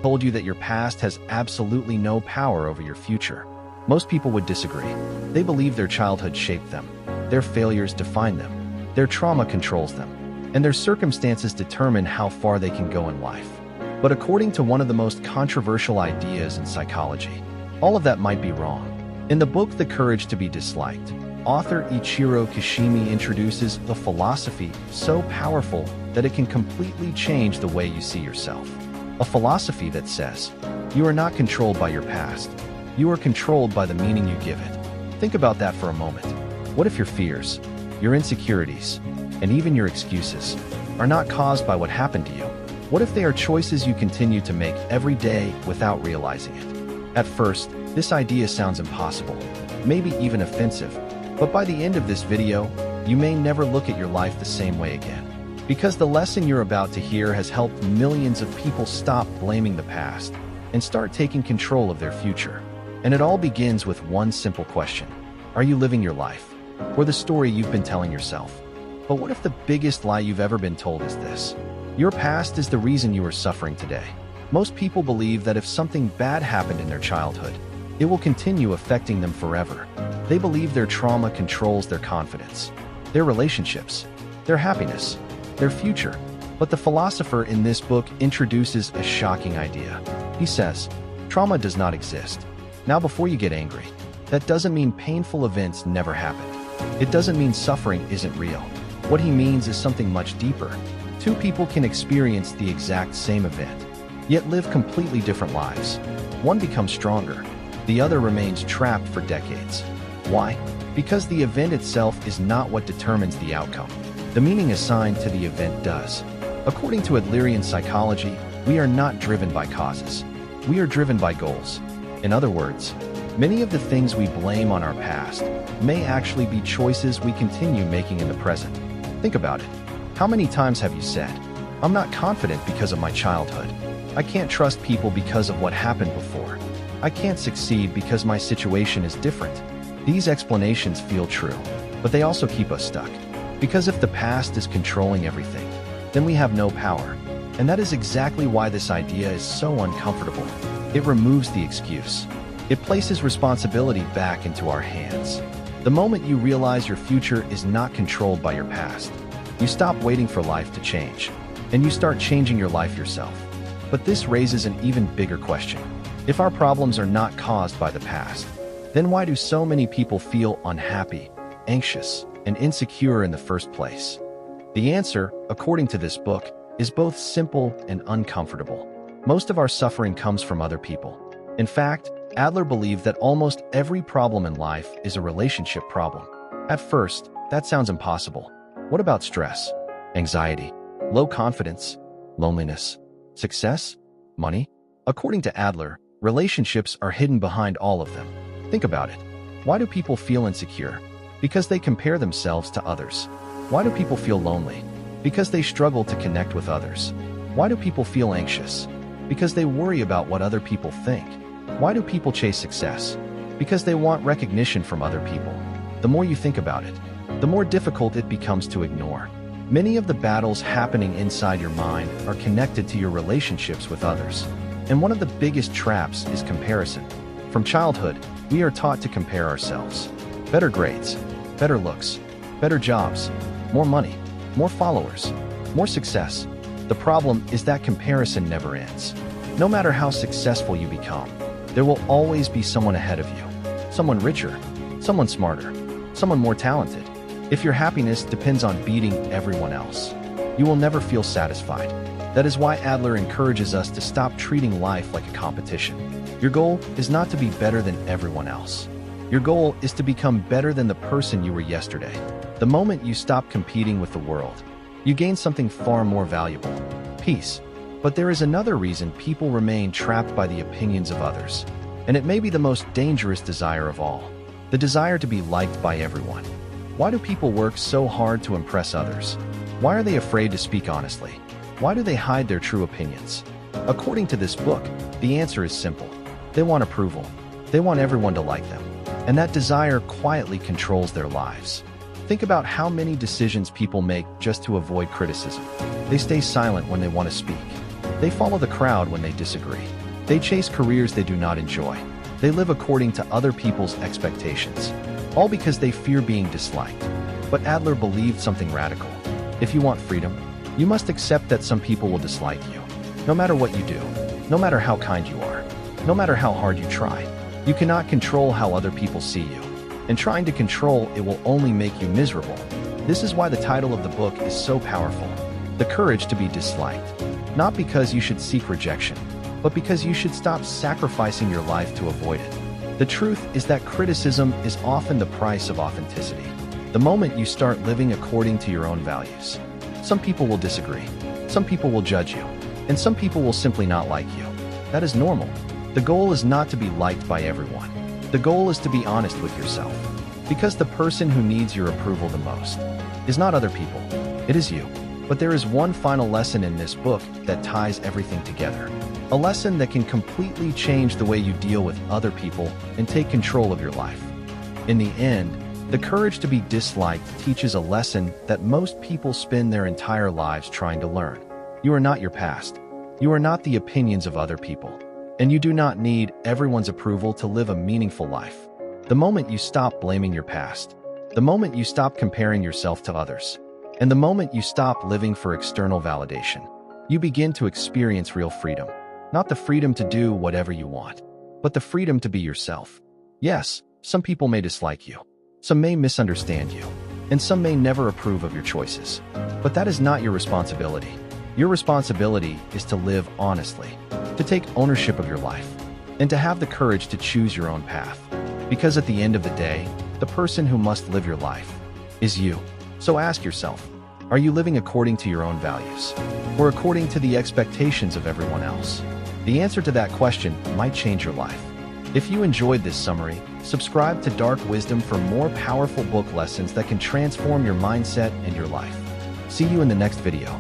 told you that your past has absolutely no power over your future, most people would disagree. They believe their childhood shaped them, their failures define them, their trauma controls them, and their circumstances determine how far they can go in life. But according to one of the most controversial ideas in psychology, all of that might be wrong. In the book The Courage to be Disliked, author Ichiro Kishimi introduces a philosophy so powerful that it can completely change the way you see yourself. A philosophy that says, you are not controlled by your past. You are controlled by the meaning you give it. Think about that for a moment. What if your fears, your insecurities, and even your excuses are not caused by what happened to you? What if they are choices you continue to make every day without realizing it? At first, this idea sounds impossible, maybe even offensive, but by the end of this video, you may never look at your life the same way again. Because the lesson you're about to hear has helped millions of people stop blaming the past and start taking control of their future. And it all begins with one simple question. Are you living your life, or the story you've been telling yourself? But what if the biggest lie you've ever been told is this? Your past is the reason you are suffering today. Most people believe that if something bad happened in their childhood, it will continue affecting them forever. They believe their trauma controls their confidence, their relationships, their happiness, their future. But the philosopher in this book introduces a shocking idea. He says, trauma does not exist. Now before you get angry, that doesn't mean painful events never happened. It doesn't mean suffering isn't real. What he means is something much deeper. Two people can experience the exact same event, yet live completely different lives. One becomes stronger, the other remains trapped for decades. Why? Because the event itself is not what determines the outcome. The meaning assigned to the event does. According to Adlerian psychology, we are not driven by causes. We are driven by goals. In other words, many of the things we blame on our past may actually be choices we continue making in the present. Think about it. How many times have you said, I'm not confident because of my childhood. I can't trust people because of what happened before. I can't succeed because my situation is different. These explanations feel true, but they also keep us stuck. Because if the past is controlling everything, then we have no power. And that is exactly why this idea is so uncomfortable. It removes the excuse. It places responsibility back into our hands. The moment you realize your future is not controlled by your past, you stop waiting for life to change, and you start changing your life yourself. But this raises an even bigger question. If our problems are not caused by the past, then why do so many people feel unhappy, anxious, and insecure in the first place? The answer, according to this book, is both simple and uncomfortable. Most of our suffering comes from other people. In fact, Adler believed that almost every problem in life is a relationship problem. At first, that sounds impossible. What about stress, anxiety, low confidence, loneliness, success, money? According to Adler, relationships are hidden behind all of them. Think about it. Why do people feel insecure? Because they compare themselves to others. Why do people feel lonely? Because they struggle to connect with others. Why do people feel anxious? Because they worry about what other people think. Why do people chase success? Because they want recognition from other people. The more you think about it, the more difficult it becomes to ignore. Many of the battles happening inside your mind are connected to your relationships with others. And one of the biggest traps is comparison. From childhood, we are taught to compare ourselves. Better grades, better looks, better jobs, more money, more followers, more success. The problem is that comparison never ends. No matter how successful you become, there will always be someone ahead of you. Someone richer, someone smarter, someone more talented. If your happiness depends on beating everyone else, you will never feel satisfied. That is why Adler encourages us to stop treating life like a competition. Your goal is not to be better than everyone else. Your goal is to become better than the person you were yesterday. The moment you stop competing with the world, you gain something far more valuable: peace. But there is another reason people remain trapped by the opinions of others, and it may be the most dangerous desire of all: the desire to be liked by everyone. Why do people work so hard to impress others? Why are they afraid to speak honestly? Why do they hide their true opinions? According to this book, the answer is simple. They want approval. They want everyone to like them. And that desire quietly controls their lives. Think about how many decisions people make just to avoid criticism. They stay silent when they want to speak. They follow the crowd when they disagree. They chase careers they do not enjoy. They live according to other people's expectations, all because they fear being disliked. But Adler believed something radical. If you want freedom, you must accept that some people will dislike you. No matter what you do, no matter how kind you are, no matter how hard you try, you cannot control how other people see you. And trying to control it will only make you miserable. This is why the title of the book is so powerful. The courage to be disliked. Not because you should seek rejection, but because you should stop sacrificing your life to avoid it. The truth is that criticism is often the price of authenticity. The moment you start living according to your own values, some people will disagree, some people will judge you, and some people will simply not like you. That is normal. The goal is not to be liked by everyone. The goal is to be honest with yourself. Because the person who needs your approval the most is not other people, it is you. But there is one final lesson in this book that ties everything together. A lesson that can completely change the way you deal with other people and take control of your life. In the end, the courage to be disliked teaches a lesson that most people spend their entire lives trying to learn. You are not your past. You are not the opinions of other people. And you do not need everyone's approval to live a meaningful life. The moment you stop blaming your past, the moment you stop comparing yourself to others, and the moment you stop living for external validation, you begin to experience real freedom. Not the freedom to do whatever you want, but the freedom to be yourself. Yes, some people may dislike you. Some may misunderstand you. And some may never approve of your choices. But that is not your responsibility. Your responsibility is to live honestly, to take ownership of your life, and to have the courage to choose your own path. Because at the end of the day, the person who must live your life is you. So ask yourself, are you living according to your own values, or according to the expectations of everyone else? The answer to that question might change your life. If you enjoyed this summary, subscribe to Dark Wisdom for more powerful book lessons that can transform your mindset and your life. See you in the next video.